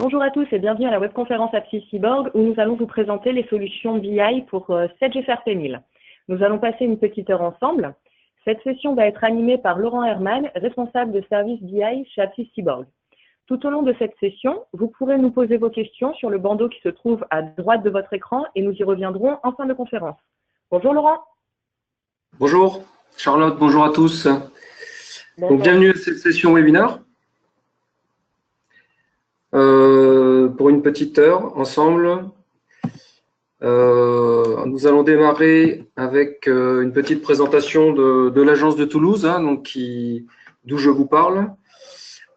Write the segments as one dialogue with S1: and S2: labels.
S1: Bonjour à tous et bienvenue à la webconférence Apsis Cyborg où nous allons vous présenter les solutions BI pour 7GFRP1000. Nous allons passer une petite heure ensemble. Cette session va être animée par Laurent Herman, responsable de service BI chez Apsis Cyborg. Tout au long de cette session, vous pourrez nous poser vos questions sur le bandeau qui se trouve à droite de votre écran et nous y reviendrons en fin de conférence. Bonjour Laurent.
S2: Bonjour Charlotte, bonjour à tous.
S1: Bonjour.
S2: Donc, bienvenue à cette session webinaire. Pour une petite heure ensemble. Nous allons démarrer avec une petite présentation de l'agence de Toulouse, d'où je vous parle,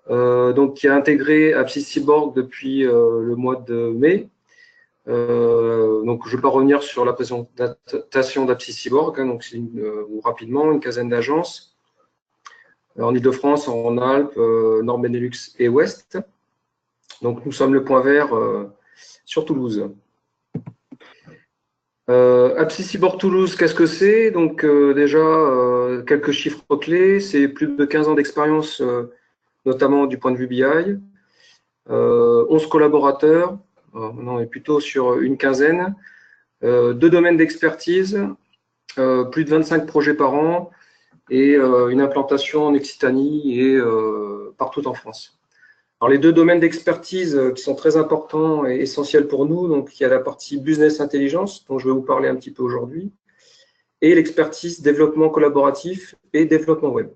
S2: qui a intégré Apsis Cyborg depuis le mois de mai. Je ne vais pas revenir sur la présentation d'Apsis Cyborg, c'est rapidement une quinzaine d'agences en Ile-de-France, en Rhône-Alpes, Nord Benelux et Ouest. Donc, nous sommes le point vert sur Toulouse. Apsis Cyborg Toulouse, qu'est-ce que c'est? Donc, déjà, quelques chiffres clés. C'est plus de 15 ans d'expérience, notamment du point de vue BI. 11 collaborateurs, maintenant on est plutôt sur une quinzaine. 2 domaines d'expertise, plus de 25 projets par an et une implantation en Occitanie et partout en France. Alors, les 2 domaines d'expertise qui sont très importants et essentiels pour nous, donc il y a la partie business intelligence, dont je vais vous parler un petit peu aujourd'hui, et l'expertise développement collaboratif et développement web.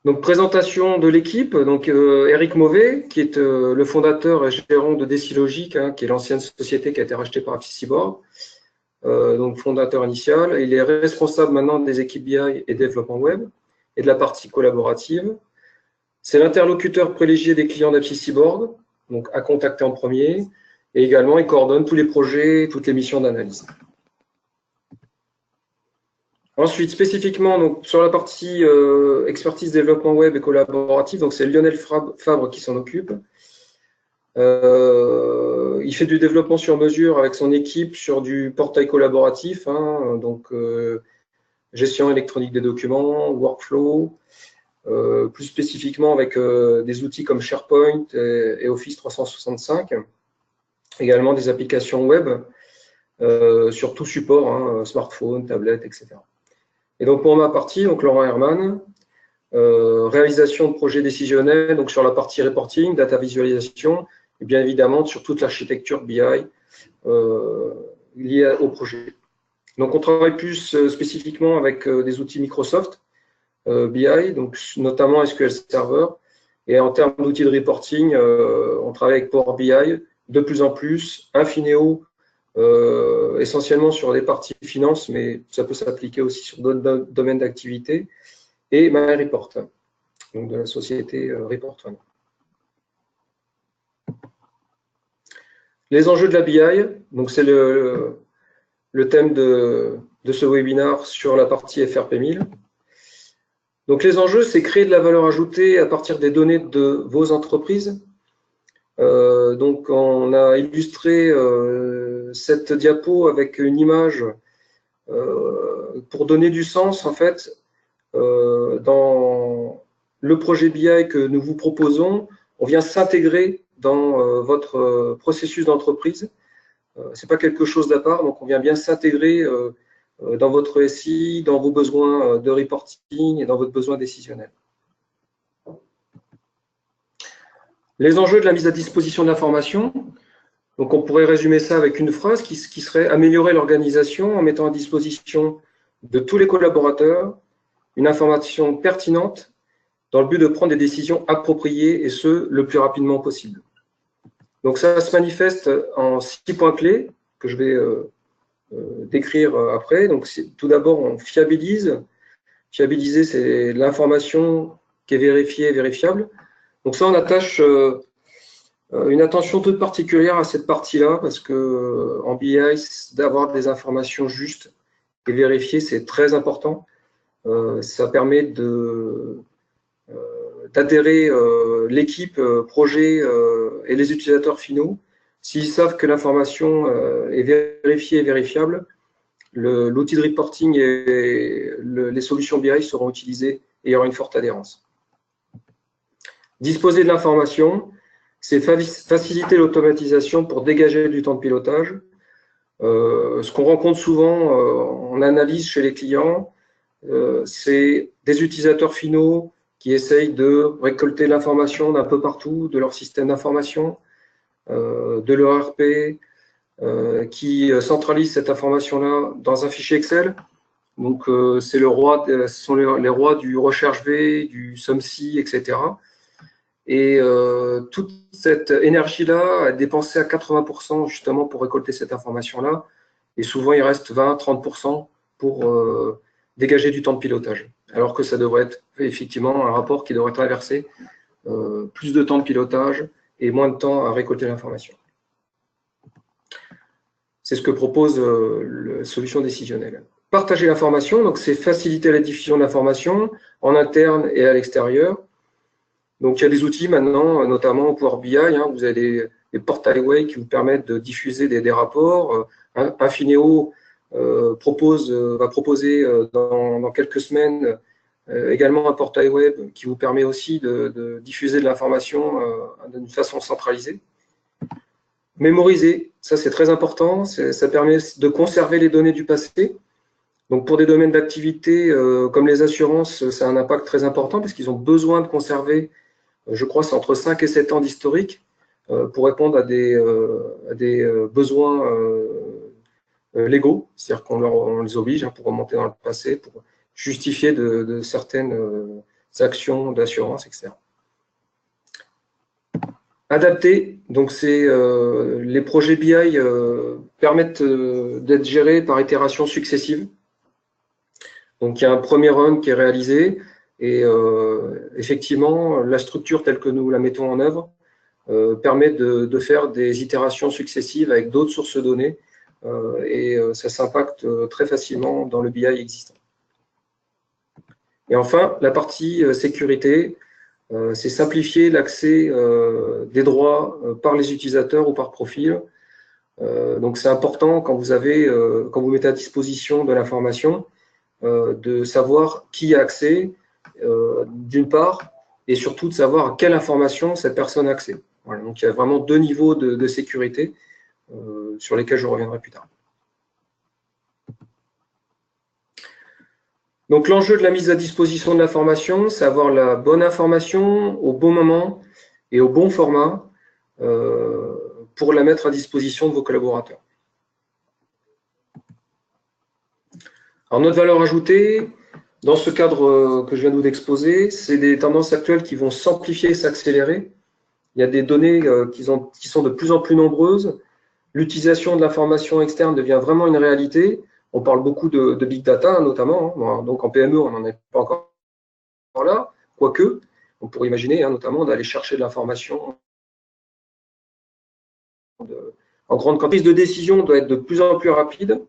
S2: Donc, présentation de l'équipe. Donc, Eric Mauvais, qui est le fondateur et gérant de Decilogic, qui est l'ancienne société qui a été rachetée par Apsis Cyborg, donc fondateur initial. Il est responsable maintenant des équipes BI et développement web et de la partie collaborative. C'est l'interlocuteur privilégié des clients d'Apsis Cyborg, donc à contacter en premier, et également il coordonne tous les projets, toutes les missions d'analyse. Ensuite, spécifiquement donc, sur la partie expertise développement web et collaboratif, donc c'est Lionel Fabre qui s'en occupe. Il fait du développement sur mesure avec son équipe sur du portail collaboratif, gestion électronique des documents, workflow, plus spécifiquement avec des outils comme SharePoint et Office 365, également des applications web sur tout support, smartphone, tablette, etc. Et donc pour ma partie, donc Laurent Herman, réalisation de projets décisionnels, donc sur la partie reporting, data visualisation, et bien évidemment sur toute l'architecture BI liée au projet. Donc, on travaille plus spécifiquement avec des outils Microsoft BI, donc notamment SQL Server. Et en termes d'outils de reporting, on travaille avec Power BI de plus en plus, Infineo, essentiellement sur des parties finance, mais ça peut s'appliquer aussi sur d'autres domaines d'activité, et MyReport, donc de la société Report One. Les enjeux de la BI, donc c'est le thème de ce webinaire sur la partie FRP1000. Donc, les enjeux, c'est créer de la valeur ajoutée à partir des données de vos entreprises. Donc, on a illustré cette diapo avec une image pour donner du sens, en fait, dans le projet BI que nous vous proposons. On vient s'intégrer dans votre processus d'entreprise. Ce n'est pas quelque chose d'à part, donc on vient bien s'intégrer dans votre SI, dans vos besoins de reporting et dans votre besoin décisionnel. Les enjeux de la mise à disposition de l'information. Donc on pourrait résumer ça avec une phrase qui serait améliorer l'organisation en mettant à disposition de tous les collaborateurs une information pertinente dans le but de prendre des décisions appropriées et ce, le plus rapidement possible. Donc ça se manifeste en 6 points clés que je vais décrire après. Donc tout d'abord, on fiabilise. Fiabiliser, c'est l'information qui est vérifiée et vérifiable. Donc ça, on attache une attention toute particulière à cette partie-là parce que en BI, d'avoir des informations justes et vérifiées, c'est très important. Ça permet d'adhérer l'équipe, projet et les utilisateurs finaux. S'ils savent que l'information est vérifiée et vérifiable, l'outil de reporting et les solutions BI seront utilisées et il y aura une forte adhérence. Disposer de l'information, c'est faciliter l'automatisation pour dégager du temps de pilotage. Ce qu'on rencontre souvent en analyse chez les clients, c'est des utilisateurs finaux qui essayent de récolter l'information d'un peu partout, de leur système d'information, de leur RP, qui centralisent cette information-là dans un fichier Excel. Donc, c'est ce sont les rois du recherche V, du SUMSI, etc. Et toute cette énergie-là est dépensée à 80% justement pour récolter cette information-là. Et souvent, il reste 20-30% pour dégager du temps de pilotage. Alors que ça devrait être effectivement un rapport qui devrait traverser plus de temps de pilotage et moins de temps à récolter l'information. C'est ce que propose la solution décisionnelle. Partager l'information, donc c'est faciliter la diffusion de l'information en interne et à l'extérieur. Donc il y a des outils maintenant, notamment Power BI, vous avez des portails qui vous permettent de diffuser des rapports. Infineo va proposer dans quelques semaines également un portail web qui vous permet aussi de diffuser de l'information d'une façon centralisée. Mémoriser, ça c'est très important, ça permet de conserver les données du passé. Donc pour des domaines d'activité comme les assurances, c'est un impact très important parce qu'ils ont besoin de conserver, je crois, c'est entre 5 et 7 ans d'historique pour répondre à des besoins légaux, c'est-à-dire qu'on les oblige pour remonter dans le passé, pour justifier de certaines actions d'assurance, etc. Adapter, donc c'est les projets BI permettent d'être gérés par itération successive. Donc il y a un premier run qui est réalisé et effectivement la structure telle que nous la mettons en œuvre permet de faire des itérations successives avec d'autres sources de données et ça s'impacte très facilement dans le BI existant. Et enfin, la partie sécurité, c'est simplifier l'accès des droits par les utilisateurs ou par profil. Donc c'est important quand vous mettez à disposition de l'information de savoir qui a accès d'une part et surtout de savoir à quelle information cette personne a accès. Voilà, donc il y a vraiment deux niveaux de sécurité sur lesquels je reviendrai plus tard. Donc l'enjeu de la mise à disposition de l'information, c'est avoir la bonne information au bon moment et au bon format pour la mettre à disposition de vos collaborateurs. Alors notre valeur ajoutée, dans ce cadre que je viens de vous exposer, c'est des tendances actuelles qui vont s'amplifier et s'accélérer. Il y a des données qui sont de plus en plus nombreuses. L'utilisation de l'information externe devient vraiment une réalité. On parle beaucoup de big data, notamment. Donc en PME, on n'en est pas encore là. Quoique, on pourrait imaginer notamment d'aller chercher de l'information en grande quantité. La prise de décision doit être de plus en plus rapide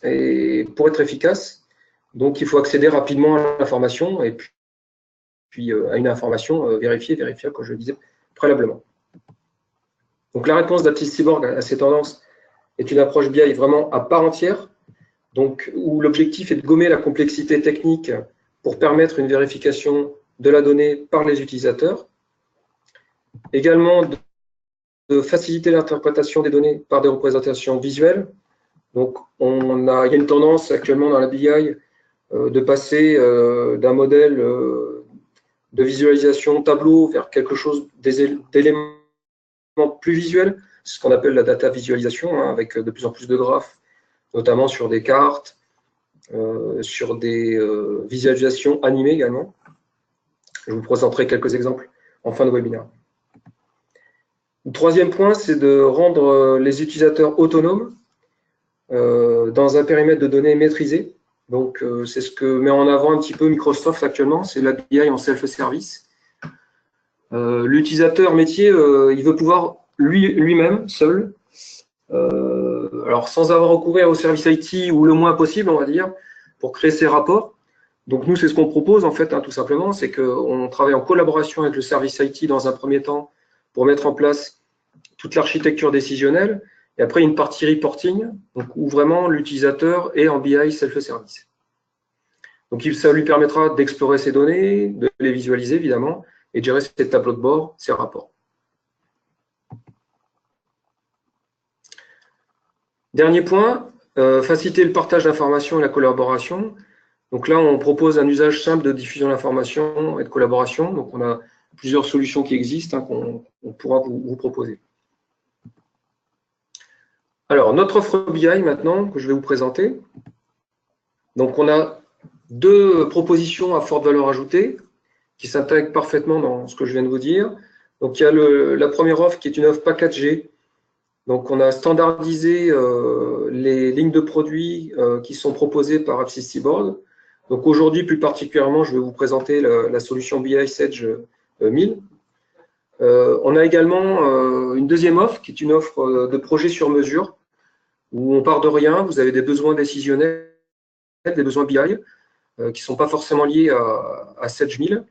S2: et pour être efficace. Donc il faut accéder rapidement à l'information et puis à une information vérifiable, comme je le disais préalablement. Donc la réponse d'Aptiv Cyborg à ces tendances est une approche BI vraiment à part entière, donc où l'objectif est de gommer la complexité technique pour permettre une vérification de la donnée par les utilisateurs. Également de faciliter l'interprétation des données par des représentations visuelles. Donc il y a une tendance actuellement dans la BI de passer d'un modèle de visualisation tableau vers quelque chose d'éléments plus visuels, c'est ce qu'on appelle la data visualisation, avec de plus en plus de graphes, notamment sur des cartes, sur des visualisations animées également. Je vous présenterai quelques exemples en fin de webinaire. Le troisième point, c'est de rendre les utilisateurs autonomes dans un périmètre de données maîtrisé. Donc, c'est ce que met en avant un petit peu Microsoft actuellement, c'est la BI en self-service. L'utilisateur métier, il veut pouvoir lui-même, seul, alors sans avoir recouru au service IT ou le moins possible, on va dire, pour créer ses rapports. Donc nous, c'est ce qu'on propose en fait, tout simplement, c'est qu'on travaille en collaboration avec le service IT dans un premier temps pour mettre en place toute l'architecture décisionnelle et après une partie reporting, donc où vraiment l'utilisateur est en BI self-service. Donc ça lui permettra d'explorer ses données, de les visualiser évidemment, et de gérer ces tableaux de bord, ces rapports. Dernier point, faciliter le partage d'informations et la collaboration. Donc là, on propose un usage simple de diffusion d'informations et de collaboration. Donc on a plusieurs solutions qui existent qu'on pourra vous proposer. Alors, notre offre BI maintenant, que je vais vous présenter. Donc on a deux propositions à forte valeur ajoutée qui s'intègrent parfaitement dans ce que je viens de vous dire. Donc il y a la première offre qui est une offre packagée. Donc on a standardisé les lignes de produits qui sont proposées par AppSys Board. Donc aujourd'hui, plus particulièrement, je vais vous présenter la solution BI Sage 1000. On a également une deuxième offre qui est une offre de projet sur mesure où on part de rien, vous avez des besoins décisionnels, des besoins BI qui ne sont pas forcément liés à Sage 1000.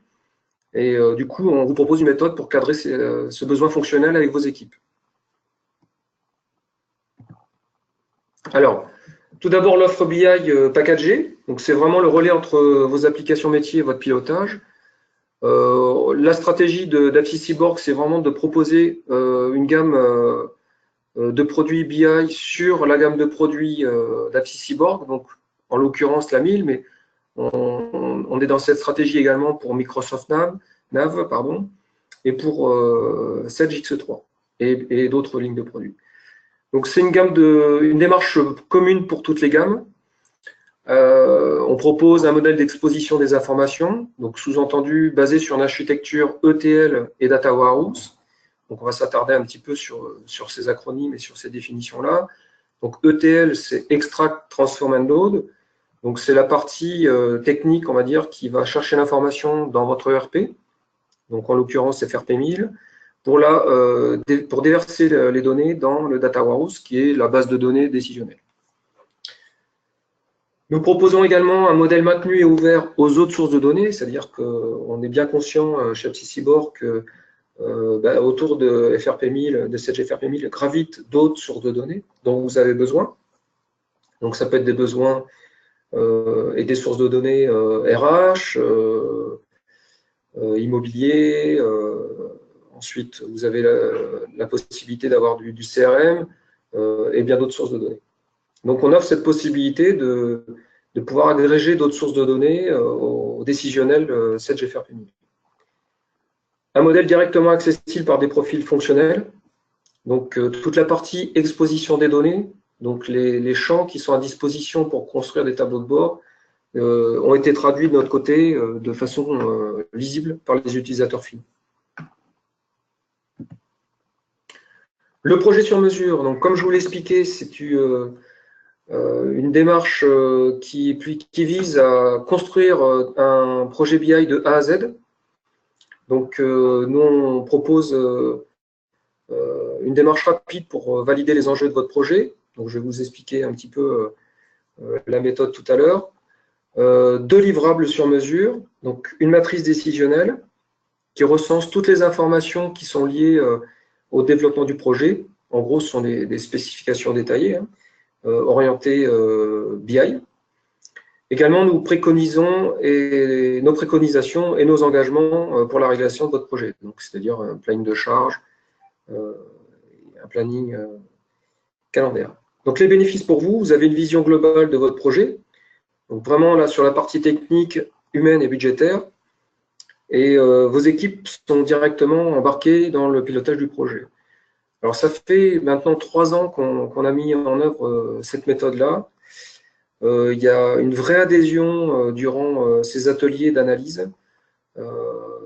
S2: Et du coup, on vous propose une méthode pour cadrer ce besoin fonctionnel avec vos équipes. Alors, tout d'abord, l'offre BI packagée. Donc, c'est vraiment le relais entre vos applications métiers et votre pilotage. La stratégie d'AppSys Board, c'est vraiment de proposer une gamme de produits BI sur la gamme de produits d'AppSys Board. Donc, en l'occurrence, la 1000, mais on est dans cette stratégie également pour Microsoft Nav et pour Sage X3 et d'autres lignes de produits. Donc, c'est une démarche commune pour toutes les gammes. On propose un modèle d'exposition des informations, donc sous-entendu basé sur une architecture ETL et Data Warehouse. Donc, on va s'attarder un petit peu sur ces acronymes et sur ces définitions-là. Donc, ETL, c'est Extract, Transform and Load. Donc, c'est la partie technique, on va dire, qui va chercher l'information dans votre ERP. Donc, en l'occurrence, FRP 1000. Pour déverser les données dans le Data Warehouse, qui est la base de données décisionnelle. Nous proposons également un modèle maintenu et ouvert aux autres sources de données, c'est-à-dire qu'on est bien conscient chez AppSys Board que autour de FRP 1000, de Sage FRP 1000, gravitent d'autres sources de données dont vous avez besoin. Donc ça peut être des besoins et des sources de données RH, immobilier. Ensuite, vous avez la possibilité d'avoir du CRM et bien d'autres sources de données. Donc, on offre cette possibilité de pouvoir agréger d'autres sources de données au décisionnel Sage FRP 1000. Un modèle directement accessible par des profils fonctionnels. Donc, toute la partie exposition des données, donc les champs qui sont à disposition pour construire des tableaux de bord, ont été traduits de notre côté de façon lisible par les utilisateurs finaux. Le projet sur mesure, donc comme je vous l'ai expliqué, c'est une démarche qui vise à construire un projet BI de A à Z. Donc, nous, on propose une démarche rapide pour valider les enjeux de votre projet. Donc, je vais vous expliquer un petit peu la méthode tout à l'heure. 2 livrables sur mesure, donc une matrice décisionnelle qui recense toutes les informations qui sont liées au développement du projet. En gros, ce sont des spécifications détaillées, orientées BI. Également, nous préconisons nos préconisations et nos engagements pour la réalisation de votre projet. Donc, c'est-à-dire un planning de charge, un planning calendaire. Donc, les bénéfices pour vous, vous avez une vision globale de votre projet. Donc, vraiment, là, sur la partie technique, humaine et budgétaire. Et vos équipes sont directement embarquées dans le pilotage du projet. Alors, ça fait maintenant 3 ans qu'on a mis en œuvre cette méthode-là. Il y a une vraie adhésion durant ces ateliers d'analyse.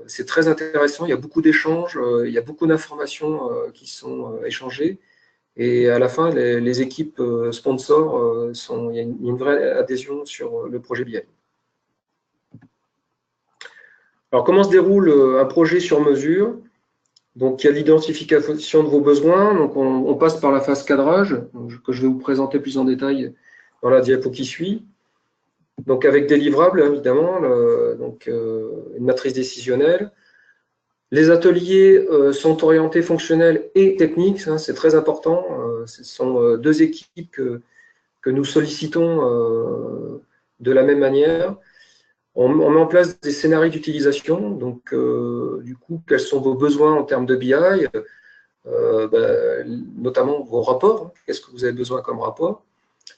S2: C'est très intéressant, il y a beaucoup d'échanges, il y a beaucoup d'informations qui sont échangées. Et à la fin, les équipes sponsors, il y a une vraie adhésion sur le projet BI. Alors, comment se déroule un projet sur mesure? Donc, il y a l'identification de vos besoins. Donc, on passe par la phase cadrage, que je vais vous présenter plus en détail dans la diapo qui suit. Donc, avec des livrables, évidemment, une matrice décisionnelle. Les ateliers sont orientés fonctionnels et techniques, c'est très important. Ce sont 2 équipes que nous sollicitons de la même manière. On met en place des scénarios d'utilisation. Donc, du coup, quels sont vos besoins en termes de BI, notamment vos rapports. Qu'est-ce que vous avez besoin comme rapport?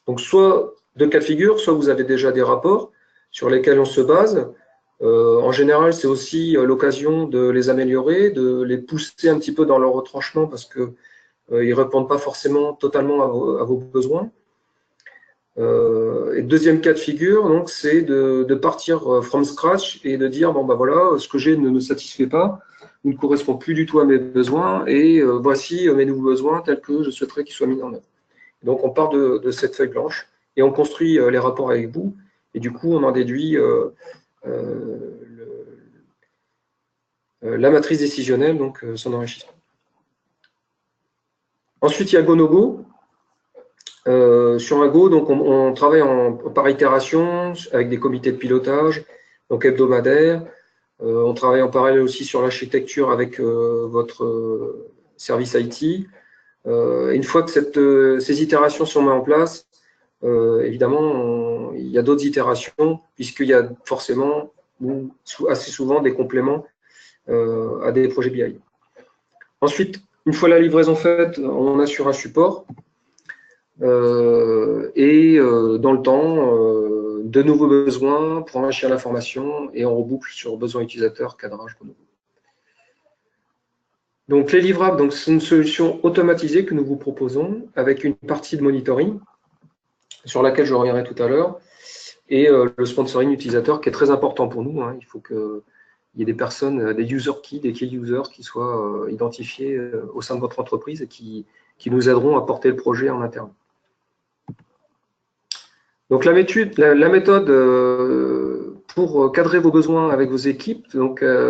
S2: Donc, soit deux cas de figure, soit vous avez déjà des rapports sur lesquels on se base. En général, c'est aussi l'occasion de les améliorer, de les pousser un petit peu dans leur retranchement parce qu'ils ne répondent pas forcément totalement à vos besoins. Et deuxième cas de figure, donc, c'est de partir from scratch et de dire bon, ben voilà, ce que j'ai ne me satisfait pas, ne correspond plus du tout à mes besoins, et voici mes nouveaux besoins tels que je souhaiterais qu'ils soient mis en œuvre. Donc, on part de cette feuille blanche et on construit les rapports avec vous, et du coup, on en déduit la matrice décisionnelle, donc son enrichissement. Ensuite, il y a GoNoGo. Sur un Go, donc on travaille par itération avec des comités de pilotage, donc hebdomadaires. On travaille en parallèle aussi sur l'architecture avec votre service IT. Une fois que ces itérations sont mises en place, évidemment, il y a d'autres itérations, puisqu'il y a forcément ou assez souvent des compléments à des projets BI. Ensuite, une fois la livraison faite, on assure un support. Dans le temps, de nouveaux besoins pour enrichir l'information, et on reboucle sur besoins utilisateurs, cadrage. Donc les livrables, c'est une solution automatisée que nous vous proposons avec une partie de monitoring sur laquelle je reviendrai tout à l'heure, et le sponsoring utilisateur qui est très important pour nous. Il faut qu'il y ait des personnes, des user keys, des key users qui soient identifiés au sein de votre entreprise et qui nous aideront à porter le projet en interne. Donc la méthode pour cadrer vos besoins avec vos équipes,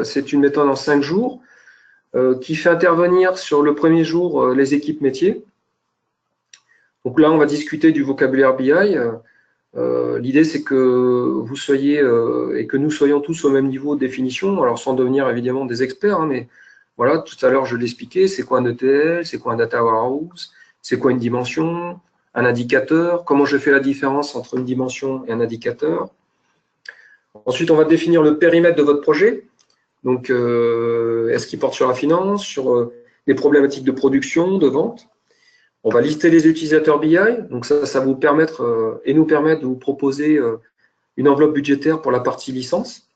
S2: c'est une méthode en 5 jours qui fait intervenir sur le premier jour les équipes métiers. Donc là, on va discuter du vocabulaire BI. L'idée, c'est que vous soyez et que nous soyons tous au même niveau de définition, alors sans devenir évidemment des experts, mais voilà, tout à l'heure je l'expliquais, c'est quoi un ETL, c'est quoi un data warehouse, c'est quoi une dimension, un indicateur, comment je fais la différence entre une dimension et un indicateur. Ensuite, on va définir le périmètre de votre projet. Donc, est-ce qu'il porte sur la finance, sur des problématiques de production, de vente? On va lister les utilisateurs BI. Donc, ça vous permettre et nous permettre de vous proposer une enveloppe budgétaire pour la partie licence.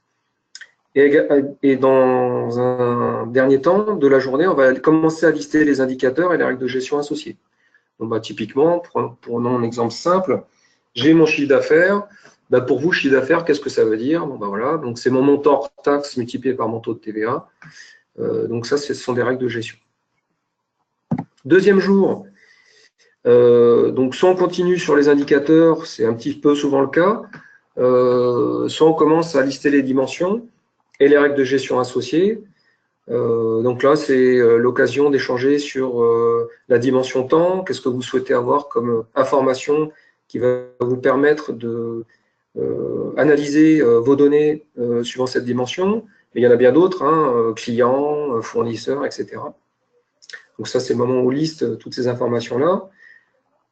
S2: Et dans un dernier temps de la journée, on va commencer à lister les indicateurs et les règles de gestion associées. Donc, typiquement, prenons un exemple simple, j'ai mon chiffre d'affaires. Pour vous, chiffre d'affaires, qu'est-ce que ça veut dire? Voilà, donc c'est mon montant hors taxe multiplié par mon taux de TVA. Donc ça, ce sont des règles de gestion. Deuxième jour, donc soit on continue sur les indicateurs, c'est un petit peu souvent le cas, soit on commence à lister les dimensions et les règles de gestion associées. Donc là, c'est l'occasion d'échanger sur la dimension temps, qu'est-ce que vous souhaitez avoir comme information qui va vous permettre de analyser vos données suivant cette dimension. Mais il y en a bien d'autres, clients, fournisseurs, etc. Donc ça, c'est le moment où on liste toutes ces informations-là.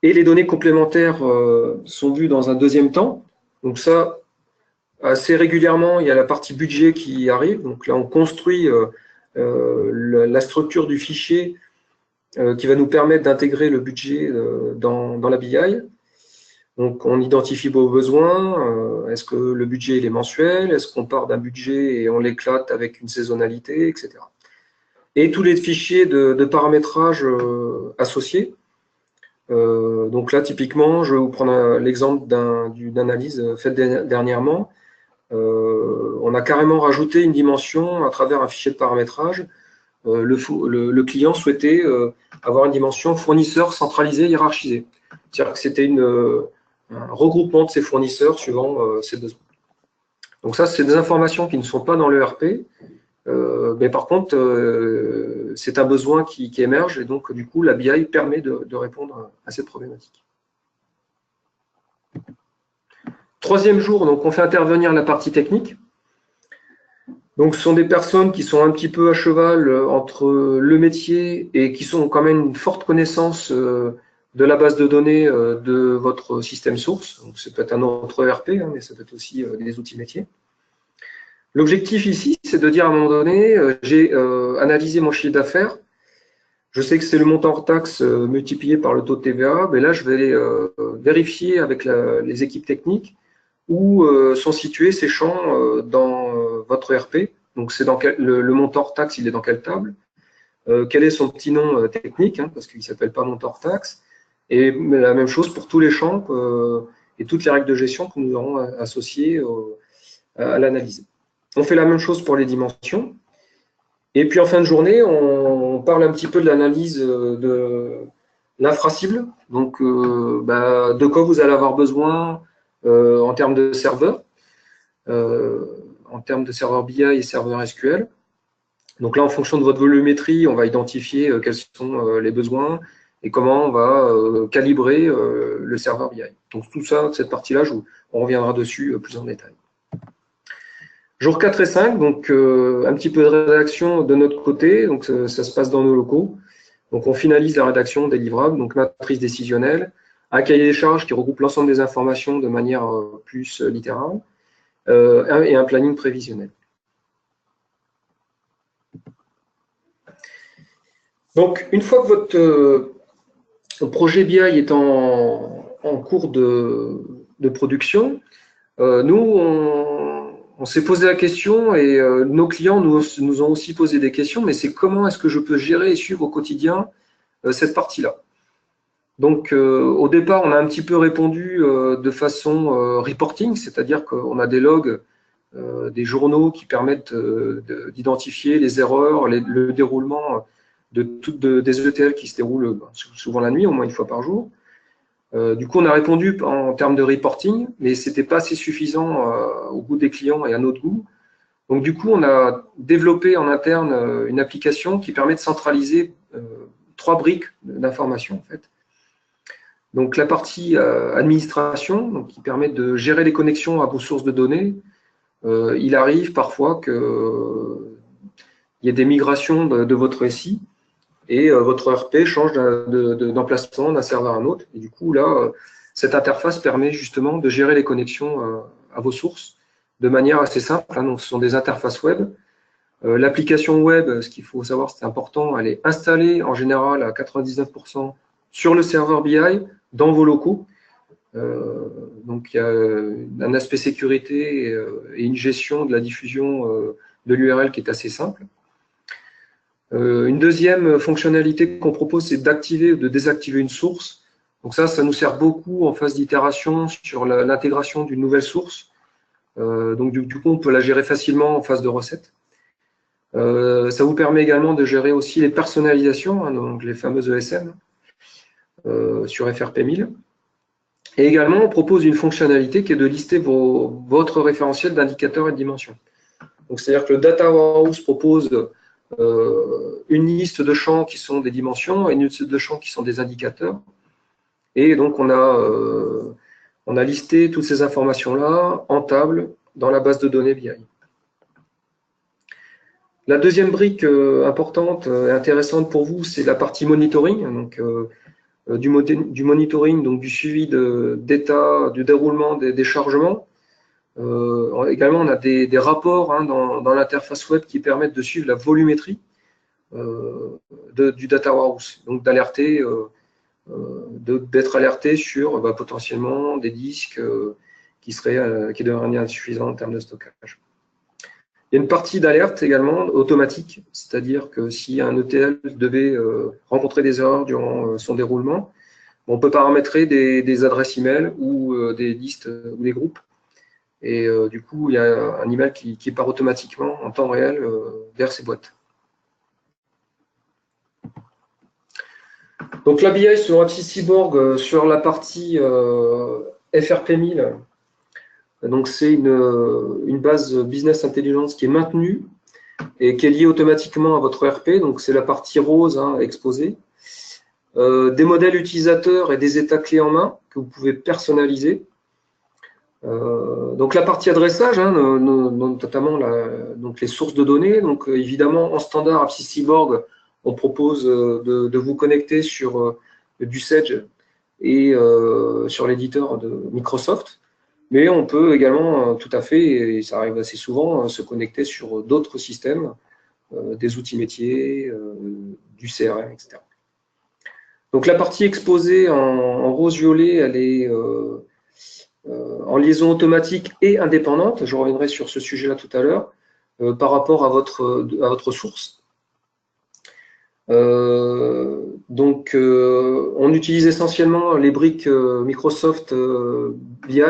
S2: Et les données complémentaires sont vues dans un deuxième temps. Donc ça, assez régulièrement, il y a la partie budget qui arrive. Donc là, on construit la structure du fichier qui va nous permettre d'intégrer le budget dans la BI. Donc, on identifie vos besoins. Est-ce que le budget il est mensuel? Est-ce qu'on part d'un budget et on l'éclate avec une saisonnalité, etc. Et tous les fichiers de paramétrage associés. Donc là, typiquement, je vais vous prendre l'exemple d'une analyse faite dernièrement. On a carrément rajouté une dimension à travers un fichier de paramétrage. Le client souhaitait avoir une dimension fournisseur centralisé, hiérarchisé. C'est-à-dire que c'était un regroupement de ses fournisseurs suivant ses besoins. Donc ça, c'est des informations qui ne sont pas dans l'ERP, mais par contre, c'est un besoin qui émerge, et donc du coup, la BI permet de répondre à cette problématique. Troisième jour, donc on fait intervenir la partie technique. Donc, ce sont des personnes qui sont un petit peu à cheval entre le métier et qui ont quand même une forte connaissance de la base de données de votre système source. Donc, ça peut être un autre ERP, mais ça peut être aussi des outils métiers. L'objectif ici, c'est de dire à un moment donné, j'ai analysé mon chiffre d'affaires, je sais que c'est le montant hors taxe multiplié par le taux de TVA, mais là, je vais vérifier avec les équipes techniques où sont situés ces champs dans votre ERP. Donc, c'est dans le montant hors taxe, il est dans quelle table? Quel est son petit nom technique, hein, parce qu'il ne s'appelle pas montant hors taxe. Et la même chose pour tous les champs et toutes les règles de gestion que nous aurons associées à l'analyse. On fait la même chose pour les dimensions. Et puis en fin de journée, on parle un petit peu de l'analyse de l'infra-cible, donc de quoi vous allez avoir besoin en termes de serveurs, BI et serveurs SQL. Donc là, en fonction de votre volumétrie, on va identifier quels sont les besoins et comment on va calibrer le serveur BI. Donc tout ça, cette partie-là, on reviendra dessus plus en détail. Jour 4 et 5, donc un petit peu de rédaction de notre côté, donc ça se passe dans nos locaux. Donc on finalise la rédaction des livrables, donc matrice décisionnelle, un cahier des charges qui regroupe l'ensemble des informations de manière plus littérale, et un planning prévisionnel. Donc une fois que votre projet BI est en cours de production, nous, on s'est posé la question et nos clients nous ont aussi posé des questions, mais c'est comment est-ce que je peux gérer et suivre au quotidien cette partie-là. Donc, au départ, on a un petit peu répondu de façon reporting, c'est-à-dire qu'on a des logs, des journaux qui permettent d'identifier les erreurs, le déroulement des ETL qui se déroulent souvent la nuit, au moins une fois par jour. Du coup, on a répondu en termes de reporting, mais ce n'était pas assez suffisant au goût des clients et à notre goût. Donc, du coup, on a développé en interne une application qui permet de centraliser 3 briques d'information, en fait. Donc, la partie administration, donc, qui permet de gérer les connexions à vos sources de données. Il arrive parfois qu'il y ait des migrations de votre SI et votre ERP change d'emplacement d'un serveur à un autre. Et du coup, là, cette interface permet justement de gérer les connexions à vos sources de manière assez simple. Hein. Donc, ce sont des interfaces web. L'application web, ce qu'il faut savoir, c'est important, elle est installée en général à 99% sur le serveur BI dans vos locaux. Donc, il y a un aspect sécurité et une gestion de la diffusion de l'URL qui est assez simple. Une deuxième fonctionnalité qu'on propose, c'est d'activer ou de désactiver une source. Donc ça nous sert beaucoup en phase d'itération sur l'intégration d'une nouvelle source. Donc du coup, on peut la gérer facilement en phase de recette. Ça vous permet également de gérer aussi les personnalisations, hein, donc les fameuses ESM sur FRP 1000. Et également, on propose une fonctionnalité qui est de lister votre référentiel d'indicateurs et de dimensions. Donc c'est-à-dire que le Data Warehouse propose une liste de champs qui sont des dimensions et une liste de champs qui sont des indicateurs. Et donc, on a listé toutes ces informations-là en table dans la base de données BI. La deuxième brique importante et intéressante pour vous, c'est la partie monitoring, donc du monitoring, donc du suivi d'état, du déroulement des chargements. Également, on a des rapports hein, dans l'interface web qui permettent de suivre la volumétrie du data warehouse, donc d'alerter, d'être alerté sur potentiellement des disques qui deviendraient insuffisants en termes de stockage. Il y a une partie d'alerte également automatique, c'est-à-dire que si un ETL devait rencontrer des erreurs durant son déroulement, on peut paramétrer des adresses email ou des listes ou des groupes. Et du coup, il y a un email qui part automatiquement en temps réel vers ces boîtes. Donc la BI sur Apsys Cyborg sur la partie FRP 1000. Donc c'est une base business intelligence qui est maintenue et qui est liée automatiquement à votre ERP. Donc c'est la partie rose hein, exposée. Des modèles utilisateurs et des états clés en main que vous pouvez personnaliser. Donc la partie adressage, hein, notamment donc les sources de données. Donc évidemment en standard Apsys Cyborg, on propose de vous connecter sur du Sage et sur l'éditeur de Microsoft. mais on peut également tout à fait, et ça arrive assez souvent, se connecter sur d'autres systèmes, des outils métiers, du CRM, etc. Donc la partie exposée en rose-violet, elle est en liaison automatique et indépendante. Je reviendrai sur ce sujet-là tout à l'heure, par rapport à votre source. Donc, on utilise essentiellement les briques Microsoft BI,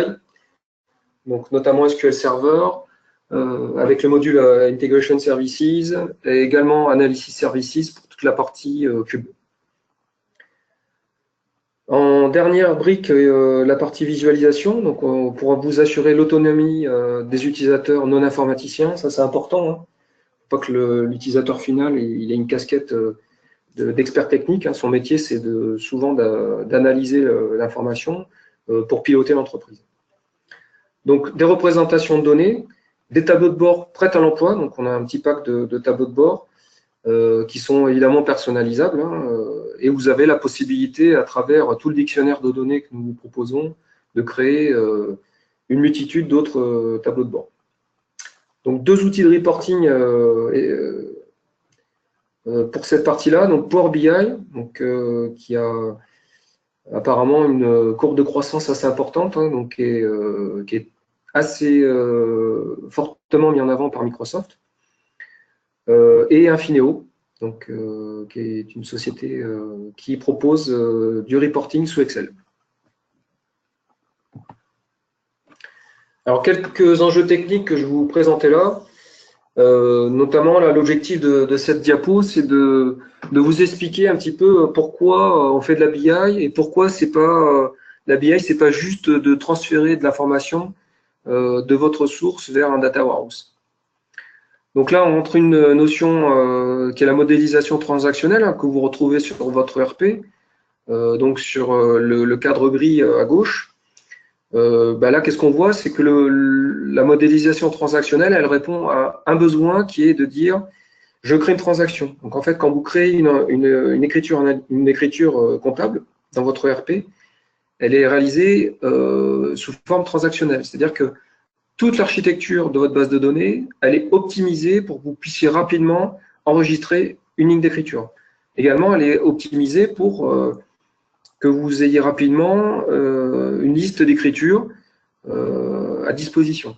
S2: donc notamment SQL Server, avec le module Integration Services et également Analysis Services pour toute la partie Cube. En dernière brique, la partie visualisation, donc pour vous assurer l'autonomie des utilisateurs non informaticiens, ça c'est important, hein. Pas que l'utilisateur final il ait une casquette d'expert technique, hein. Son métier c'est souvent d'analyser l'information pour piloter l'entreprise. Donc des représentations de données, des tableaux de bord prêts à l'emploi, donc on a un petit pack de tableaux de bord qui sont évidemment personnalisables, hein, et vous avez la possibilité, à travers tout le dictionnaire de données que nous vous proposons, de créer une multitude d'autres tableaux de bord. Donc, deux outils de reporting pour cette partie-là. Donc, Power BI, donc, qui a apparemment une courbe de croissance assez importante, hein, donc, qui est assez fortement mis en avant par Microsoft. Et Infineo, donc, qui est une société qui propose du reporting sous Excel. Alors, quelques enjeux techniques que je vais vous présenter là, notamment l'objectif de cette diapo, c'est de vous expliquer un petit peu pourquoi on fait de la BI et pourquoi c'est pas la BI, c'est pas juste de transférer de l'information de votre source vers un data warehouse. Donc là, on montre une notion qui est la modélisation transactionnelle, hein, que vous retrouvez sur votre ERP, donc sur le cadre gris à gauche. Là, qu'est-ce qu'on voit? C'est que la modélisation transactionnelle, elle répond à un besoin qui est de dire je crée une transaction. Donc en fait, quand vous créez une écriture comptable dans votre ERP, elle est réalisée sous forme transactionnelle. C'est-à-dire que toute l'architecture de votre base de données, elle est optimisée pour que vous puissiez rapidement enregistrer une ligne d'écriture. Également, elle est optimisée pour que vous ayez rapidement une liste d'écriture à disposition.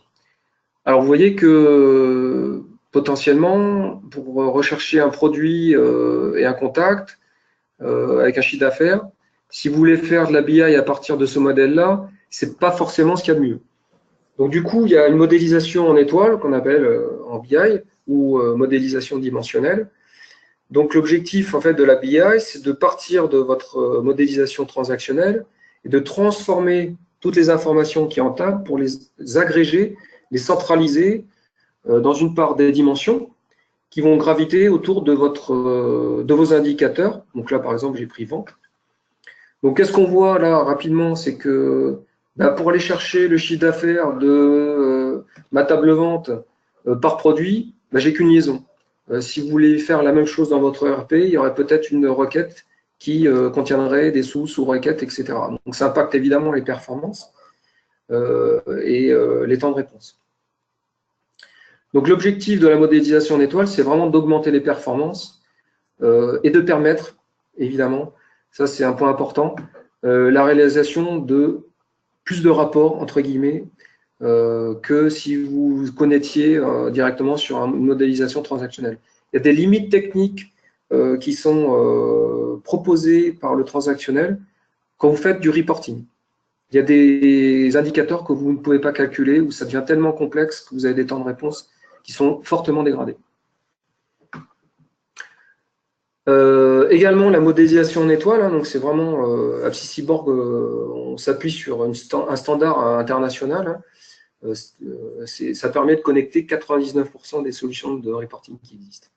S2: Alors, vous voyez que potentiellement, pour rechercher un produit et un contact avec un chiffre d'affaires, si vous voulez faire de la BI à partir de ce modèle-là, c'est pas forcément ce qu'il y a de mieux. Donc du coup, il y a une modélisation en étoile qu'on appelle en BI ou modélisation dimensionnelle. Donc l'objectif en fait de la BI, c'est de partir de votre modélisation transactionnelle et de transformer toutes les informations qui en table pour les agréger, les centraliser dans une part des dimensions qui vont graviter autour de vos indicateurs. Donc là, par exemple, j'ai pris vente. Donc qu'est-ce qu'on voit là rapidement, c'est que pour aller chercher le chiffre d'affaires de ma table vente par produit, j'ai qu'une liaison. Si vous voulez faire la même chose dans votre ERP, il y aurait peut-être une requête qui contiendrait des sous-requêtes, etc. Donc ça impacte évidemment les performances et les temps de réponse. Donc l'objectif de la modélisation en étoile, c'est vraiment d'augmenter les performances et de permettre, évidemment, ça c'est un point important, la réalisation de plus de rapports, entre guillemets, que si vous vous connectiez directement sur une modélisation transactionnelle. Il y a des limites techniques qui sont proposées par le transactionnel quand vous faites du reporting. Il y a des indicateurs que vous ne pouvez pas calculer, où ça devient tellement complexe que vous avez des temps de réponse qui sont fortement dégradés. Également la modélisation en étoile, hein, donc c'est vraiment à Cyborg, on s'appuie sur un standard international. Hein, ça permet de connecter 99% des solutions de reporting qui existent.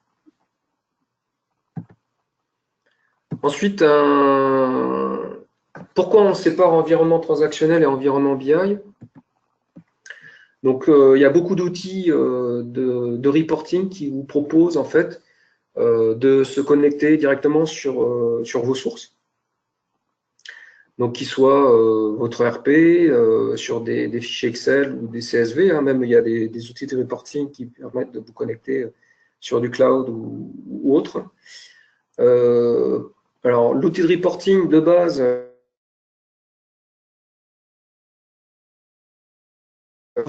S2: Ensuite, pourquoi on sépare environnement transactionnel et environnement BI? Donc il y a beaucoup d'outils de reporting qui vous proposent en fait de se connecter directement sur vos sources. donc qui soit votre RP sur des fichiers Excel ou des CSV. Hein, même il y a des outils de reporting qui permettent de vous connecter sur du cloud ou autre. Alors, l'outil de reporting de base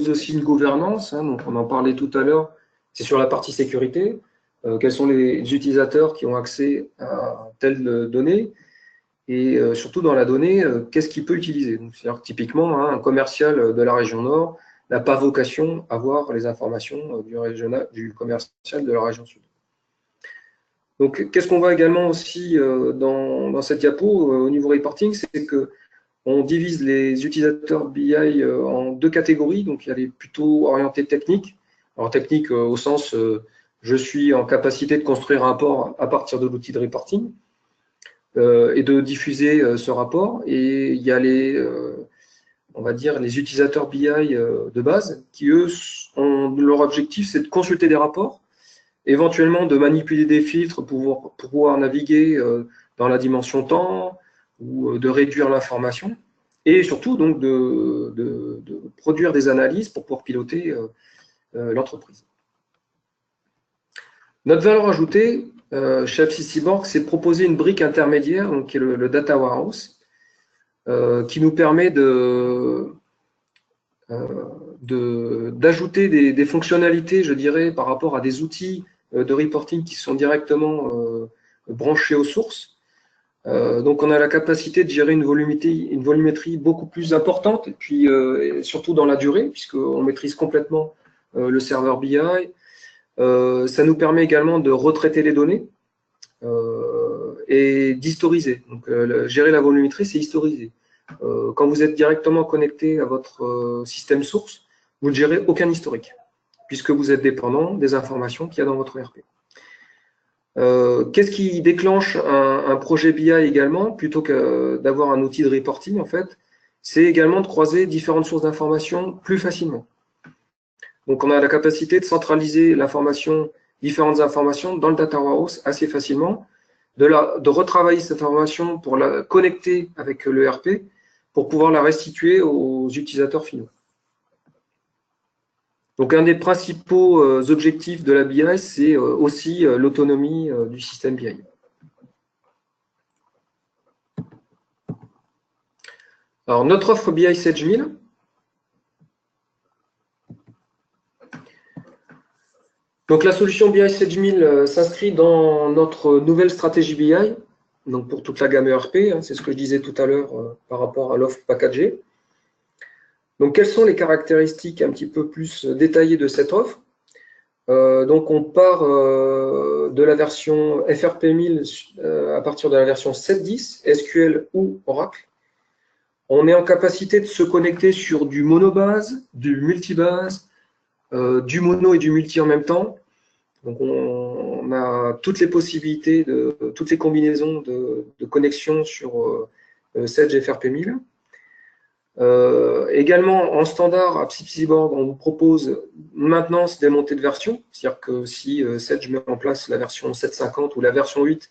S2: aussi une gouvernance, hein, donc on en parlait tout à l'heure, c'est sur la partie sécurité. Quels sont les utilisateurs qui ont accès à telle donnée et surtout dans la donnée, qu'est-ce qu'il peut utiliser. C'est-à-dire que typiquement, hein, un commercial de la région Nord n'a pas vocation à voir les informations du commercial de la région Sud. Donc, qu'est-ce qu'on voit également aussi dans cette diapo au niveau reporting, c'est que on divise les utilisateurs BI en deux catégories. Donc, il y a les plutôt orientés techniques. Alors, technique au sens, je suis en capacité de construire un rapport à partir de l'outil de reporting et de diffuser ce rapport. Et il y a on va dire, les utilisateurs BI de base qui, eux, leur objectif, c'est de consulter des rapports, éventuellement de manipuler des filtres pour pouvoir naviguer dans la dimension temps, ou de réduire l'information, et surtout donc de produire des analyses pour pouvoir piloter l'entreprise. Notre valeur ajoutée chez AppSys Cyborg, c'est de proposer une brique intermédiaire, donc, qui est le Data Warehouse, qui nous permet d'ajouter des fonctionnalités, je dirais, par rapport à des outils de reporting qui sont directement branchés aux sources. Donc, on a la capacité de gérer une volumétrie beaucoup plus importante, et puis surtout dans la durée, puisqu'on maîtrise complètement le serveur BI. Ça nous permet également de retraiter les données et d'historiser. Donc, gérer la volumétrie, c'est historiser. Quand vous êtes directement connecté à votre système source, vous ne gérez aucun historique, puisque vous êtes dépendant des informations qu'il y a dans votre ERP. Qu'est-ce qui déclenche un projet BI également, plutôt que d'avoir un outil de reporting, en fait, c'est également de croiser différentes sources d'informations plus facilement. Donc, on a la capacité de centraliser différentes informations dans le Data Warehouse assez facilement, de retravailler cette information pour la connecter avec le ERP, pour pouvoir la restituer aux utilisateurs finaux. Donc, un des principaux objectifs de la BI, c'est aussi l'autonomie du système BI. Alors, notre offre BI Sage 1000. Donc, la solution BI Sage 1000 s'inscrit dans notre nouvelle stratégie BI, donc pour toute la gamme ERP, hein, c'est ce que je disais tout à l'heure par rapport à l'offre packagée. Donc, quelles sont les caractéristiques un petit peu plus détaillées de cette offre? Donc, on part de la version FRP 1000 à partir de la version 7.10, SQL ou Oracle. On est en capacité de se connecter sur du monobase, du multibase, du mono et du multi en même temps. Donc, on a toutes les possibilités, toutes les combinaisons de connexion sur Sage FRP 1000. Également, en standard, AppSys Cyborg, on vous propose une maintenance des montées de version. C'est-à-dire que si Sage met en place la version 7.50 ou la version 8,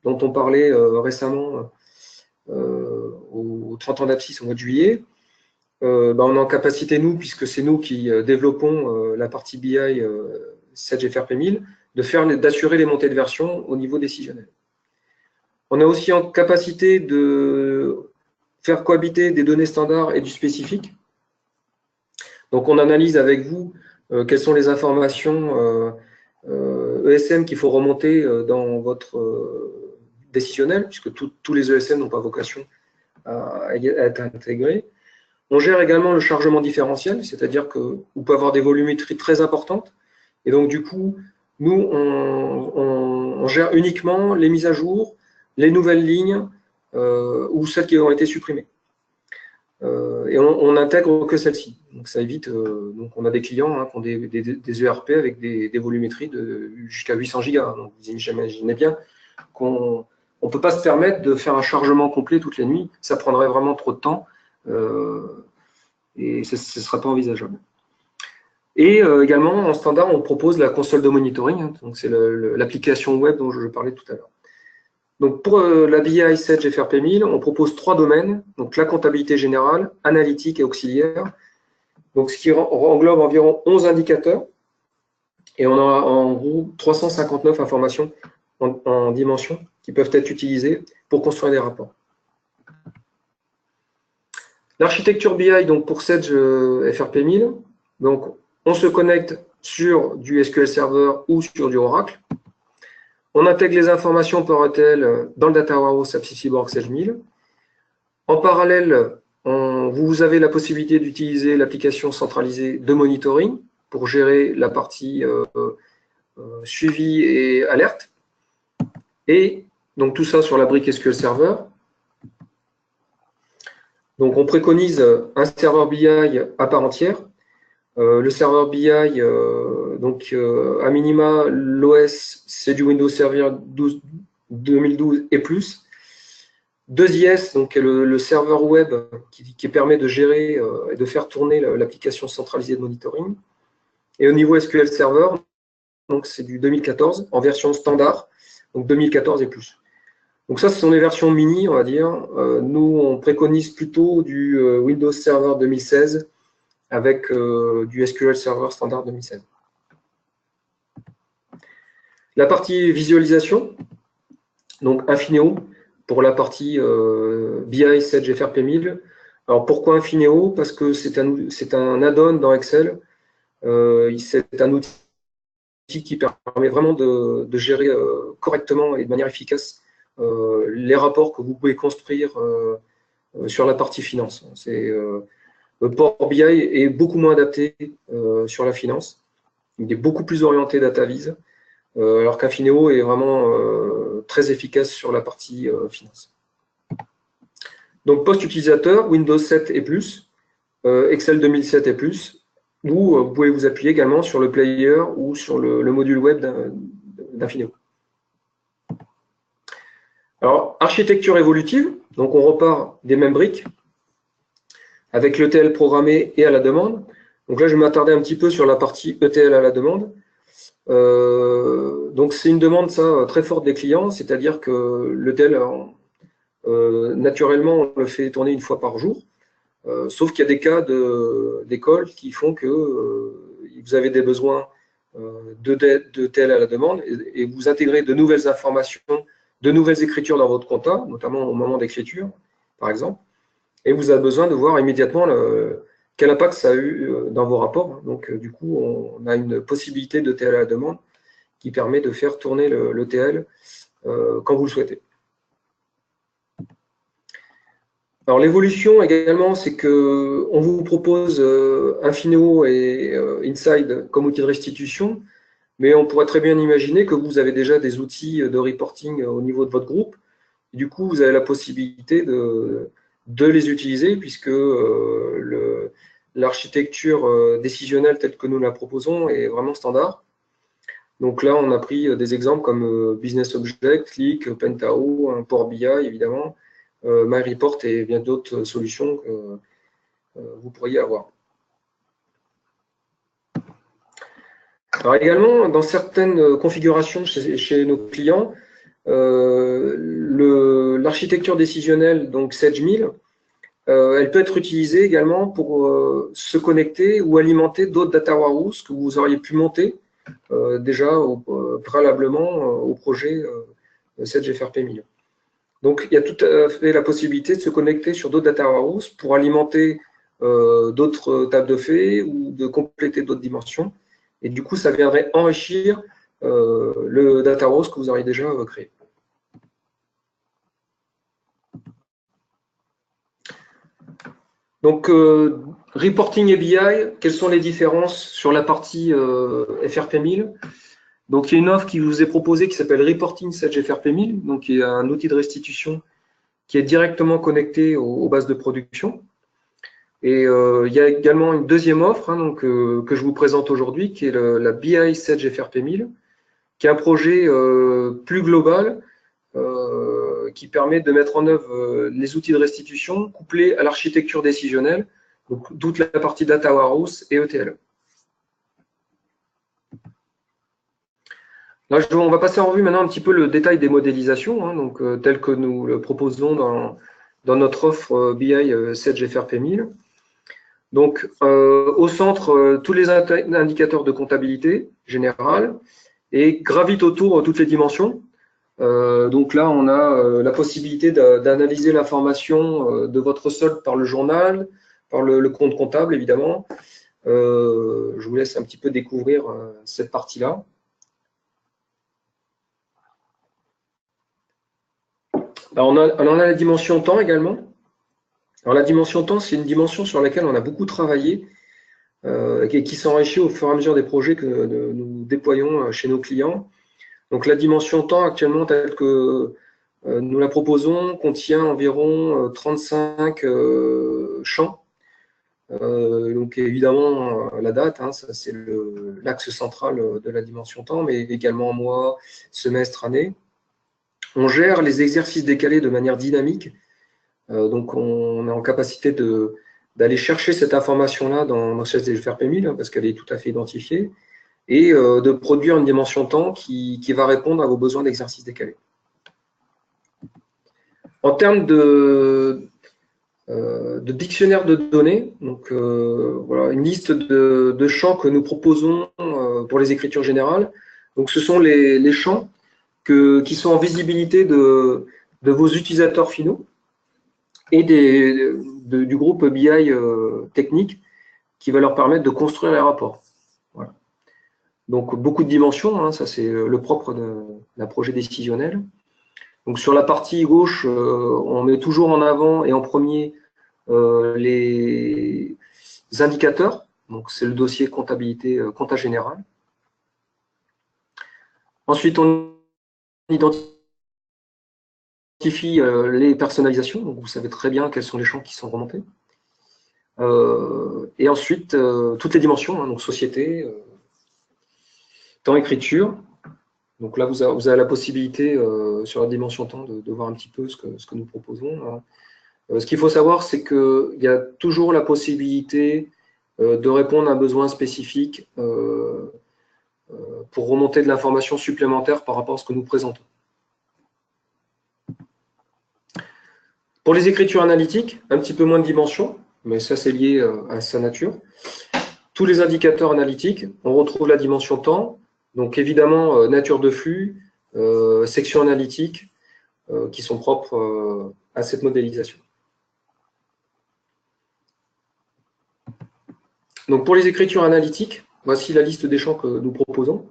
S2: dont on parlait récemment au 30 ans d'AppSys au mois de juillet, on est en capacité, nous, puisque c'est nous qui développons la partie BI Sage FRP 1000, d'assurer les montées de version au niveau décisionnel. On est aussi en capacité de faire cohabiter des données standards et du spécifique. Donc, on analyse avec vous quelles sont les informations ESM qu'il faut remonter dans votre décisionnel, puisque tous les ESM n'ont pas vocation à être intégrés. On gère également le chargement différentiel, c'est-à-dire que vous pouvez avoir des volumétries très importantes. Et donc, du coup, nous, on gère uniquement les mises à jour, les nouvelles lignes ou celles qui ont été supprimées. Et on n'intègre que celles-ci. Donc, ça évite. Donc, on a des clients qui ont des ERP avec des volumétries jusqu'à 800 gigas. Donc, vous imaginez bien qu'on ne peut pas se permettre de faire un chargement complet toutes les nuits. Ça prendrait vraiment trop de temps. Et ce ne serait pas envisageable. Et également, en standard, on propose la console de monitoring, hein, donc c'est l'application web dont je parlais tout à l'heure. Donc pour la BI Sedge FRP 1000, on propose 3 domaines, donc la comptabilité générale, analytique et auxiliaire, donc ce qui englobe environ 11 indicateurs, et on a en gros 359 informations en dimension qui peuvent être utilisées pour construire des rapports. L'architecture BI donc pour Sedge FRP 1000, donc on se connecte sur du SQL Server ou sur du Oracle. On intègre les informations par ETL dans le Data Warehouse SAP Cyborg Sedge 1000. En parallèle, vous avez la possibilité d'utiliser l'application centralisée de monitoring pour gérer la partie suivi et alerte. Et donc tout ça sur la brique SQL Server. Donc on préconise un serveur BI à part entière. Le serveur BI, à minima, l'OS, c'est du Windows Server 2012 et plus. 2IS, donc le serveur web qui permet de gérer et de faire tourner l'application centralisée de monitoring. Et au niveau SQL Server, donc c'est du 2014 en version standard, donc 2014 et plus. Donc ça, ce sont les versions mini, on va dire. Nous, on préconise plutôt du Windows Server 2016 avec du SQL Server standard 2016. La partie visualisation, donc Infineo, pour la partie BI Sedge FRP 1000. Alors pourquoi Infineo? Parce que c'est un add-on dans Excel. C'est un outil qui permet vraiment de gérer correctement et de manière efficace les rapports que vous pouvez construire sur la partie finance. Power BI est beaucoup moins adapté sur la finance. Il est beaucoup plus orienté data vis, alors qu'Infineo est vraiment très efficace sur la partie finance. Donc post-utilisateur, Windows 7 et plus, Excel 2007 et plus, ou vous pouvez vous appuyer également sur le player ou sur le module web d'Infineo. Alors, architecture évolutive, donc on repart des mêmes briques, avec l'ETL programmé et à la demande. Donc là, je vais m'attarder un petit peu sur la partie ETL à la demande. Donc c'est une demande très forte des clients, c'est-à-dire que l'ETL, naturellement, on le fait tourner une fois par jour, sauf qu'il y a des cas d'école qui font que vous avez des besoins d'ETL à la demande et vous intégrez de nouvelles informations, de nouvelles écritures dans votre compta, notamment au moment d'écriture, par exemple. Et vous avez besoin de voir immédiatement quel impact ça a eu dans vos rapports. Donc, du coup, on a une possibilité de TL à la demande qui permet de faire tourner le TL quand vous le souhaitez. Alors, l'évolution également, c'est qu'on vous propose Infineo et Inside comme outil de restitution, mais on pourrait très bien imaginer que vous avez déjà des outils de reporting au niveau de votre groupe. Et du coup, vous avez la possibilité de les utiliser puisque l'architecture décisionnelle telle que nous la proposons est vraiment standard. Donc là, on a pris des exemples comme Business Object, Click, Pentao, Power BI évidemment, MyReport et bien d'autres solutions que vous pourriez avoir. Alors également, dans certaines configurations chez nos clients, l'architecture décisionnelle, donc Sedge 1000, elle peut être utilisée également pour se connecter ou alimenter d'autres data warehouse que vous auriez pu monter déjà préalablement au projet Sedge FRP 1000. Donc, il y a tout à fait la possibilité de se connecter sur d'autres data warehouse pour alimenter d'autres tables de faits ou de compléter d'autres dimensions. Et du coup, ça viendrait enrichir le data warehouse que vous auriez déjà créé. Donc, reporting et BI, quelles sont les différences sur la partie FRP 1000? Donc, il y a une offre qui vous est proposée qui s'appelle Reporting Sedge FRP 1000, donc qui est un outil de restitution qui est directement connecté aux bases de production. Et il y a également une deuxième offre que je vous présente aujourd'hui, qui est la BI Sedge FRP 1000, qui est un projet plus global qui permet de mettre en œuvre les outils de restitution couplés à l'architecture décisionnelle, donc toute la partie Data Warehouse et ETL. Là, on va passer en revue maintenant un petit peu le détail des modélisations, hein, donc, tel que nous le proposons dans notre offre BI 7GFRP 1000. Donc, au centre, tous les indicateurs de comptabilité générale et gravitent autour toutes les dimensions. Donc là, on a la possibilité d'analyser l'information de votre solde par le journal, par le compte comptable, évidemment. Je vous laisse un petit peu découvrir cette partie-là. Alors, on a la dimension temps également. Alors, la dimension temps, c'est une dimension sur laquelle on a beaucoup travaillé et qui s'enrichit au fur et à mesure des projets que nous déployons chez nos clients. Donc, la dimension temps, actuellement, telle que nous la proposons, contient environ 35 champs. Donc, évidemment, la date, hein, c'est l'axe central de la dimension temps, mais également mois, semestre, année. On gère les exercices décalés de manière dynamique. Donc, on est en capacité d'aller chercher cette information-là dans 7GFRP 1000, hein, parce qu'elle est tout à fait identifiée, et de produire une dimension temps qui va répondre à vos besoins d'exercices décalés. En termes de dictionnaire de données, donc voilà, une liste de champs que nous proposons pour les écritures générales. Donc, ce sont les champs qui sont en visibilité de vos utilisateurs finaux et du groupe BI technique qui va leur permettre de construire les rapports. Voilà. Donc, beaucoup de dimensions, hein, ça c'est le propre d'un projet décisionnel. Donc, sur la partie gauche, on met toujours en avant et en premier les indicateurs. Donc, c'est le dossier comptabilité, compta général. Ensuite, on identifie les personnalisations. Donc, vous savez très bien quels sont les champs qui sont remontés. Et ensuite, toutes les dimensions, hein, donc société, temps écriture. Donc là, vous avez la possibilité sur la dimension temps de voir un petit peu ce que nous proposons. Ce qu'il faut savoir, c'est qu'il y a toujours la possibilité de répondre à un besoin spécifique pour remonter de l'information supplémentaire par rapport à ce que nous présentons. Pour les écritures analytiques, un petit peu moins de dimensions, mais ça c'est lié à sa nature. Tous les indicateurs analytiques, on retrouve la dimension temps, donc évidemment nature de flux, section analytique, qui sont propres à cette modélisation. Donc pour les écritures analytiques, voici la liste des champs que nous proposons.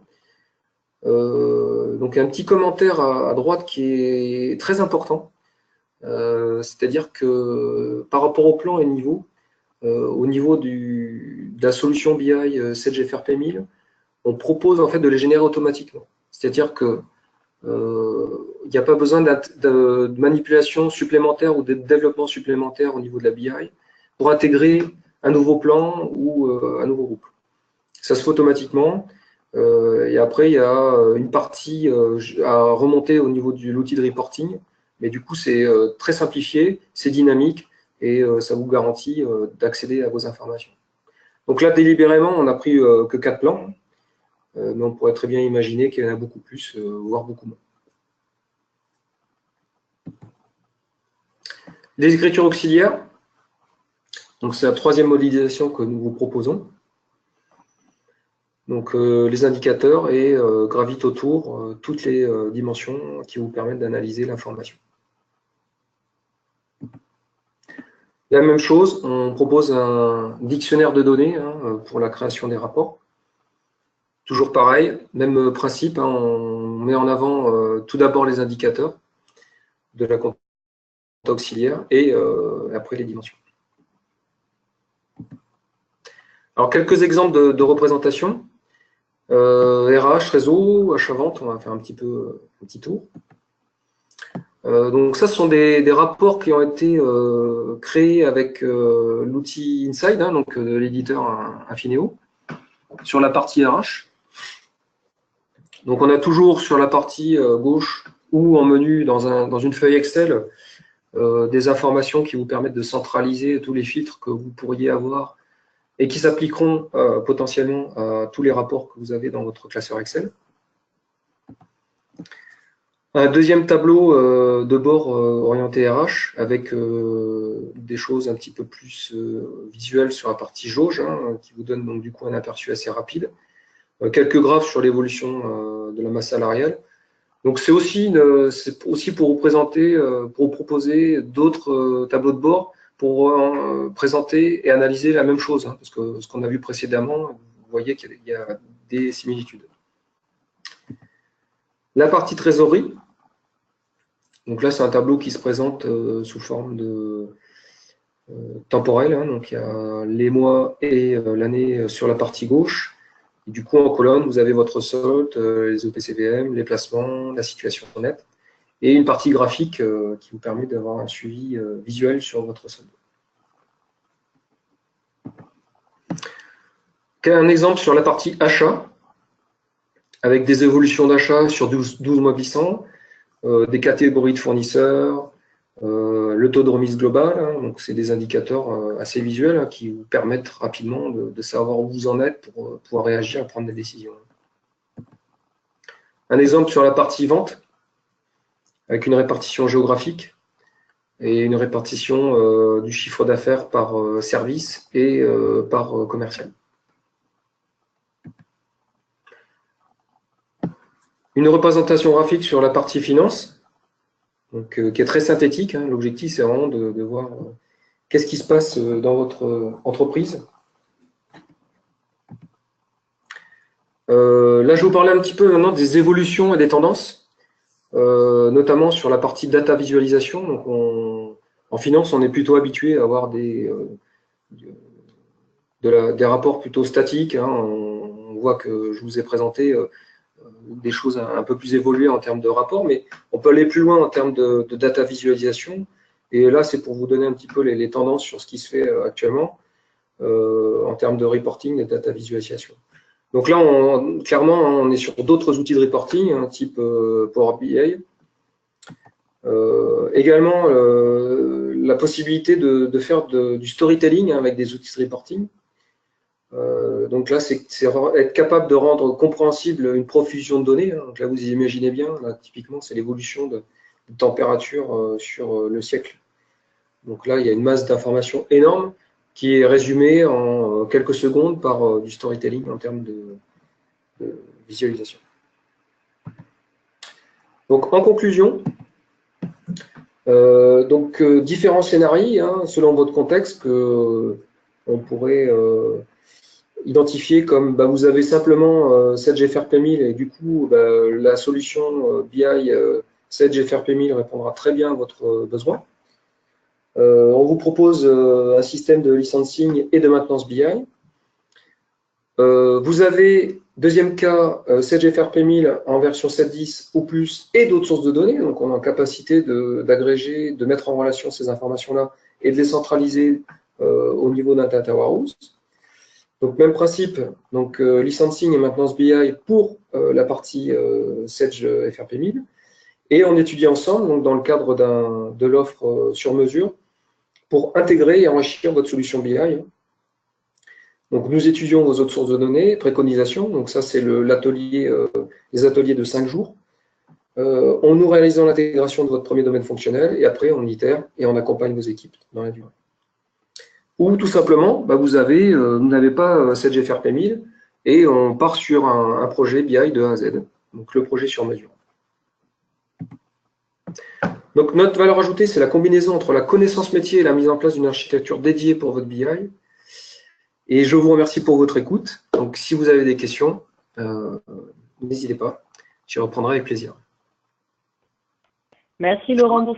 S2: Donc un petit commentaire à droite qui est très important. C'est-à-dire que par rapport au plan et niveau, au niveau de la solution BI 7GFRP 1000, on propose en fait de les générer automatiquement. C'est-à-dire que il n'y a pas besoin de manipulation supplémentaire ou de développement supplémentaire au niveau de la BI pour intégrer un nouveau plan ou un nouveau groupe. Ça se fait automatiquement. Et après, il y a une partie à remonter au niveau de l'outil de reporting. Mais du coup, c'est très simplifié, c'est dynamique et ça vous garantit d'accéder à vos informations. Donc là, délibérément, on n'a pris que 4 plans, mais on pourrait très bien imaginer qu'il y en a beaucoup plus, voire beaucoup moins. Les écritures auxiliaires, donc c'est la troisième modélisation que nous vous proposons. Donc les indicateurs et gravitent autour toutes les dimensions qui vous permettent d'analyser l'information. La même chose, on propose un dictionnaire de données hein, pour la création des rapports. Toujours pareil, même principe, hein, on met en avant tout d'abord les indicateurs de la compta auxiliaire et après les dimensions. Alors quelques exemples de représentation. RH, réseau, achat-vente, on va faire un petit tour. Donc ça, ce sont des rapports qui ont été créés avec l'outil Inside, hein, donc de l'éditeur Infineo, sur la partie RH. Donc on a toujours sur la partie gauche ou en menu dans une feuille Excel des informations qui vous permettent de centraliser tous les filtres que vous pourriez avoir et qui s'appliqueront potentiellement à tous les rapports que vous avez dans votre classeur Excel. Un deuxième tableau de bord orienté RH avec des choses un petit peu plus visuelles sur la partie jauge, hein, qui vous donne donc du coup un aperçu assez rapide. Quelques graphes sur l'évolution de la masse salariale. Donc c'est aussi pour vous présenter, pour vous proposer d'autres tableaux de bord pour présenter et analyser la même chose, hein, parce que ce qu'on a vu précédemment, vous voyez qu'il y a des similitudes. La partie trésorerie. Donc là, c'est un tableau qui se présente sous forme de temporelle. Hein, donc il y a les mois et l'année sur la partie gauche. Et du coup, en colonne, vous avez votre solde, les OPCVM, les placements, la situation nette, et une partie graphique qui vous permet d'avoir un suivi visuel sur votre solde. Un exemple sur la partie achat, avec des évolutions d'achat sur 12 mois glissants, des catégories de fournisseurs, le taux de remise global, hein, donc c'est des indicateurs assez visuels hein, qui vous permettent rapidement de savoir où vous en êtes pour pouvoir réagir et prendre des décisions. Un exemple sur la partie vente, avec une répartition géographique et une répartition du chiffre d'affaires par service et par commercial. Une représentation graphique sur la partie finance, donc, qui est très synthétique. Hein. L'objectif, c'est vraiment de voir qu'est-ce qui se passe dans votre entreprise. Là, je vais vous parler un petit peu maintenant des évolutions et des tendances, notamment sur la partie data visualisation. Donc, en finance, on est plutôt habitué à avoir des rapports plutôt statiques. Hein. On voit que je vous ai présenté des choses un peu plus évoluées en termes de rapports, mais on peut aller plus loin en termes de data visualisation. Et là, c'est pour vous donner un petit peu les tendances sur ce qui se fait actuellement en termes de reporting et data visualisation. Donc là, clairement, on est sur d'autres outils de reporting, hein, type Power BI. Également, la possibilité de faire du storytelling hein, avec des outils de reporting. Donc là, c'est être capable de rendre compréhensible une profusion de données. Hein. Donc là, vous imaginez bien, là, typiquement, c'est l'évolution de température sur le siècle. Donc là, il y a une masse d'informations énorme qui est résumée en quelques secondes par du storytelling en termes de visualisation. Donc en conclusion, différents scénarios hein, selon votre contexte que on pourrait identifier comme vous avez simplement 7GFRP1000 et du coup la solution BI 7GFRP1000 répondra très bien à votre besoin. On vous propose un système de licensing et de maintenance BI. Vous avez, deuxième cas, 7GFRP1000 en version 7.10 ou plus et d'autres sources de données. Donc, on a en capacité d'agréger, de mettre en relation ces informations-là et de les centraliser au niveau d'un data warehouse. Donc, même principe, donc licensing et maintenance BI pour la partie 7GFRP1000. Et on étudie ensemble, donc dans le cadre de l'offre sur mesure, pour intégrer et enrichir votre solution BI. Donc, nous étudions vos autres sources de données, préconisations. Donc, ça, c'est les ateliers de 5 jours. Nous réalisons l'intégration de votre premier domaine fonctionnel et après, on itère et on accompagne vos équipes dans la durée. Ou tout simplement, vous n'avez pas 7GFRP1000 et on part sur un projet BI de A à Z. Donc, le projet sur mesure. Donc, notre valeur ajoutée, c'est la combinaison entre la connaissance métier et la mise en place d'une architecture dédiée pour votre BI. Et je vous remercie pour votre écoute. Donc, si vous avez des questions, n'hésitez pas. Je reprendrai avec plaisir.
S1: Merci Laurent pour